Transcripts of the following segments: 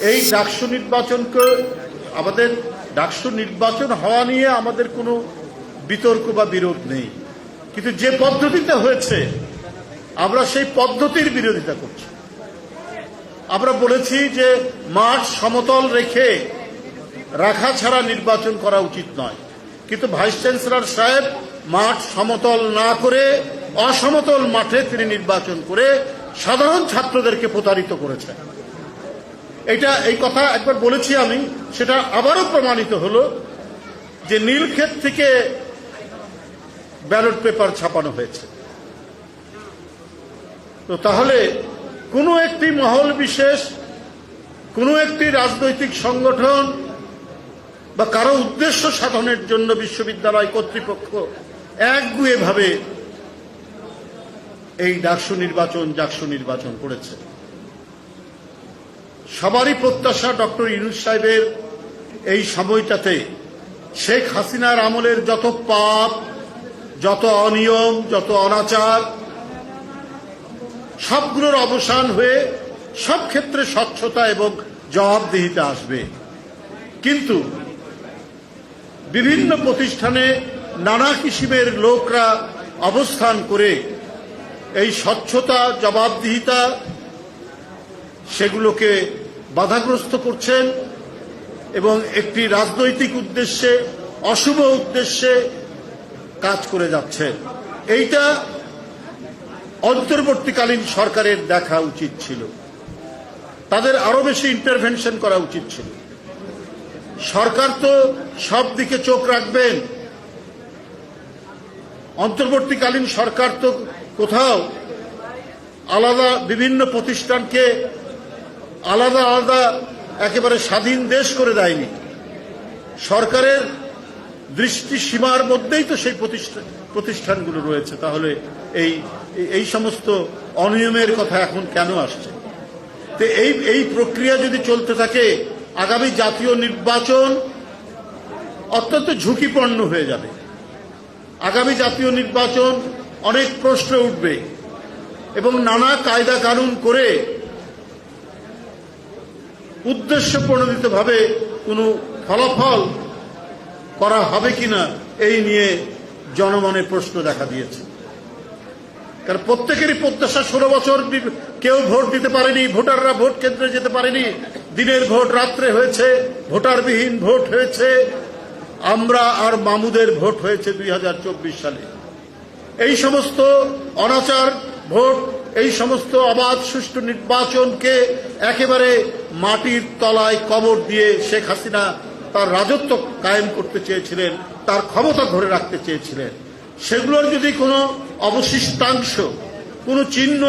এই ডাকসু নির্বাচনকে আমাদের ডাকসু নির্বাচন হওয়া নিয়ে আমাদের কোনো বিতর্ক বা বিরোধ নেই, কিন্তু যে পদ্ধতিতে হয়েছে আমরা সেই পদ্ধতির বিরোধিতা করছি। আমরা বলেছি যে মাঠ সমতল রাখা ছাড়া নির্বাচন করা উচিত নয়, কিন্তু ভাইস চ্যান্সেলর সাহেব মাঠ সমতল না করে অসমতল মাঠে তিনি নির্বাচন করে সাধারণ ছাত্রদেরকে প্রতারিত করেছেন। এই কথা একবার বলেছি আমি, সেটা আবারও প্রমাণিত হলো যে নীলক্ষেত থেকে ব্যালট পেপার ছাপানো হয়েছে। তো তাহলে কোনো একটি মহল বিশেষ, কোনো একটি রাজনৈতিক সংগঠন বা কারো উদ্দেশ্য সাধনের জন্য বিশ্ববিদ্যালয় কর্তৃপক্ষ একগুঁয়েভাবে এই ডাকসু নির্বাচন করেছে। সবারই প্রত্যাশা ডক্টর ইউনূস সাহেবের এই সময়টাতে শেখ হাসিনার আমলের যত পাপ, যত অনিয়ম, যত অনাচার সবগুলোর অবসান হয়ে সব ক্ষেত্রে স্বচ্ছতা এবং জবাবদিহিতা আসবে। কিন্তু বিভিন্ন প্রতিষ্ঠানে নানা কিসিমের লোকরা অবস্থান করে এই স্বচ্ছতা, জবাবদিহিতা সেগুলোকে বাধাগ্রস্ত করছেন এবং একটি রাজনৈতিক উদ্দেশ্যে, অশুভ উদ্দেশ্যে কাজ করে যাচ্ছেন। এইটা অন্তর্বর্তীকালীন সরকারের দেখা উচিত ছিল, তাদের আরো বেশি ইন্টারভেনশন করা উচিত ছিল। সরকার তো সব দিকে চোখ রাখবেন, অন্তর্বর্তীকালীন সরকার তো কোথাও আলাদা বিভিন্ন প্রতিষ্ঠানকে আলাদা আলাদা একেবারে স্বাধীন দেশ করে দেয়নি। সরকারের দৃষ্টি সীমার মধ্যেই তো সেই প্রতিষ্ঠানগুলো রয়েছে। তাহলে এই সমস্ত অনিয়মের কথা এখন কেন আসছে? তো এই প্রক্রিয়া যদি চলতে থাকে, আগামী জাতীয় নির্বাচন অত্যন্ত ঝুঁকিপূর্ণ হয়ে যাবে। আগামী জাতীয় নির্বাচন অনেক প্রশ্ন উঠবে এবং নানা কায়দা কানুন করে উদ্দেশ্য প্রণোদিতভাবে কোনো ফলাফল করা হবে কিনা এই নিয়ে জনমনে প্রশ্ন দেখা দিয়েছে। কারণ প্রত্যেকেরই প্রত্যাশা, 16 বছর কেউ ভোট দিতে পারেনি, ভোটাররা ভোট কেন্দ্রে যেতে পারেনি, দিনের ভোট রাত্রে হয়েছে, ভোটারবিহীন ভোট হয়েছে, আমরা আর মামুদের ভোট হয়েছে 2024 সালে। এই সমস্ত অনাচার ভোট, এই সমস্ত অবাধ সুষ্ঠু নির্বাচনকে একেবারে মাটির তলায় কবর দিয়ে শেখ হাসিনা তার রাজত্ব কায়েম করতে চেয়েছিলেন, তার ক্ষমতা ধরে রাখতে চেয়েছিলেন। সেগুলোর যদি কোনো অবশিষ্টাংশ, কোনো চিহ্ন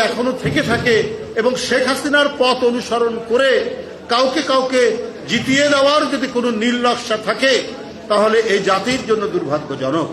এখনো থেকে থাকে এবং শেখ হাসিনার পথ অনুসরণ করে কাউকে জিতিয়ে দেওয়ার যদি কোনো নীল নকশা থাকে, তাহলে এই জাতির জন্য দুর্ভাগ্যজনক।